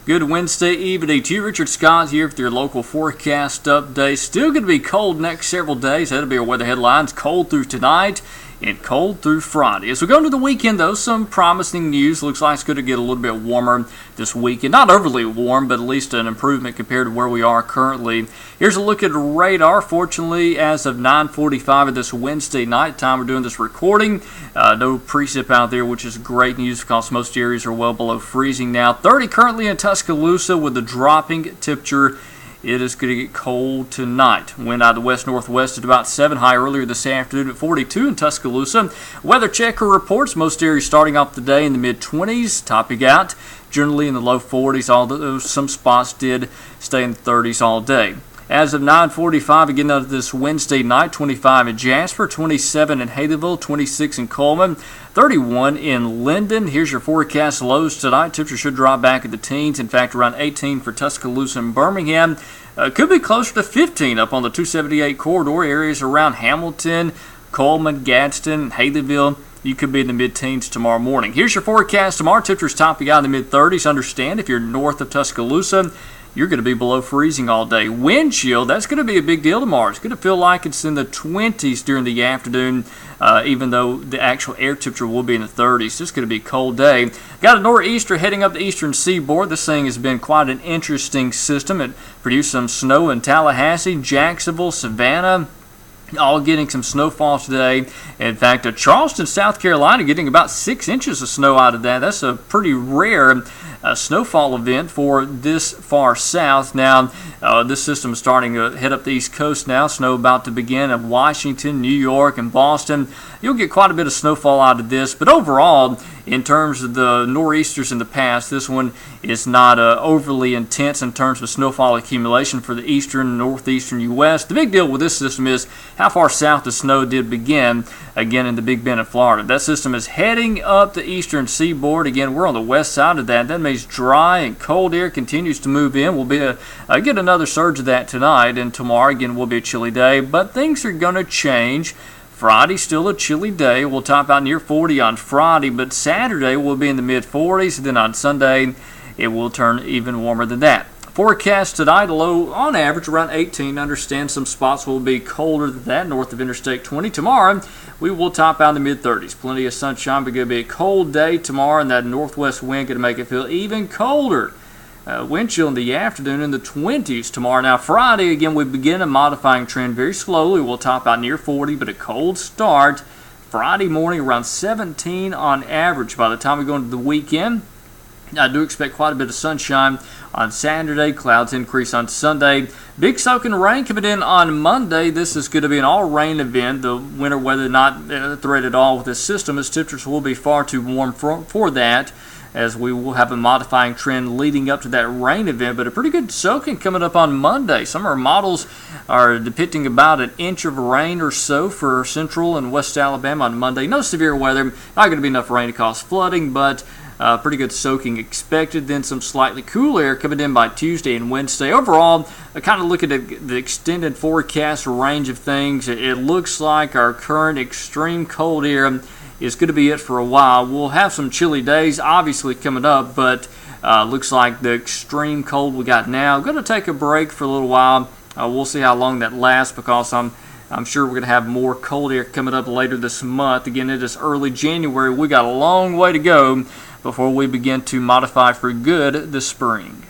Good Wednesday evening to you. Richard Scott here with your local forecast update. Still going to be cold next several days. That'll be our weather headlines. Cold through tonight and cold through Friday. As we go into the weekend, though, some promising news. Looks like it's going to get a little bit warmer this weekend. Not overly warm, but at least an improvement compared to where we are currently. Here's a look at radar. Fortunately, as of 9:45 of this Wednesday night time, we're doing this recording. No precip out there, which is great news because most areas are well below freezing now. 30 currently in Tuscaloosa with a dropping temperature. It is going to get cold tonight. Wind out of the west-northwest at about 7, high earlier this afternoon at 42 in Tuscaloosa. Weather checker reports most areas starting off the day in the mid-20s, topping out generally in the low 40s, although some spots did stay in the 30s all day. As of 9:45, again out of this Wednesday night, 25 in Jasper, 27 in Haydenville, 26 in Coleman, 31 in Linden. Here's your forecast lows tonight. Temperature should drop back in the teens. In fact, around 18 for Tuscaloosa and Birmingham. Could be closer to 15 up on the 278 corridor. Areas around Hamilton, Coleman, Gadsden, Haydenville. You could be in the mid-teens tomorrow morning. Here's your forecast tomorrow. Temperatures topping out in the mid-30s. Understand if you're north of Tuscaloosa, you're going to be below freezing all day. Wind chill, that's going to be a big deal tomorrow. It's going to feel like it's in the 20s during the afternoon, even though the actual air temperature will be in the 30s. It's going to be a cold day. Got a nor'easter heading up the eastern seaboard. This thing has been quite an interesting system. It produced some snow in Tallahassee, Jacksonville, Savannah, all getting some snowfall today. In fact, Charleston, South Carolina, getting about 6 inches of snow out of that. That's a pretty rare snowfall event for this far south. Now, this system is starting to head up the East Coast now. Snow about to begin in Washington, New York, and Boston. You'll get quite a bit of snowfall out of this, but overall, in terms of the nor'easters in the past, this one is not overly intense in terms of snowfall accumulation for the eastern and northeastern U.S. The big deal with this system is how far south the snow did begin, again in the Big Bend in Florida. That system is heading up the eastern seaboard. Again, we're on the west side of that. That means dry and cold air continues to move in. We'll get another surge of that tonight, and tomorrow again will be a chilly day, but things are going to change. Friday, still a chilly day. We'll top out near 40 on Friday, but Saturday will be in the mid-40s. Then on Sunday, it will turn even warmer than that. Forecast tonight, low on average around 18. Understand some spots will be colder than that, north of Interstate 20. Tomorrow, we will top out in the mid-30s. Plenty of sunshine, but going to be a cold day tomorrow, and that northwest wind going to make it feel even colder. Wind chill in the afternoon in the 20s tomorrow. Now, Friday, again, we begin a modifying trend very slowly. We'll top out near 40, but a cold start. Friday morning around 17 on average. By the time we go into the weekend, I do expect quite a bit of sunshine on Saturday. Clouds increase on Sunday. Big soaking rain coming in on Monday. This is going to be an all-rain event. The winter weather not threat at all with this system, as temperatures will be far too warm for that, as we will have a modifying trend leading up to that rain event, but a pretty good soaking coming up on Monday. Some of our models are depicting about an inch of rain or so for central and west Alabama on Monday. No severe weather, not going to be enough rain to cause flooding, but pretty good soaking expected. Then some slightly cool air coming in by Tuesday and Wednesday. Overall, I kind of look at the extended forecast range of things. It looks like our current extreme cold air is going to be it for a while. We'll have some chilly days, obviously, coming up, but looks like the extreme cold we got now. Going to take a break for a little while. We'll see how long that lasts, because I'm sure we're going to have more cold air coming up later this month. Again, it is early January. We got a long way to go before we begin to modify for good this spring.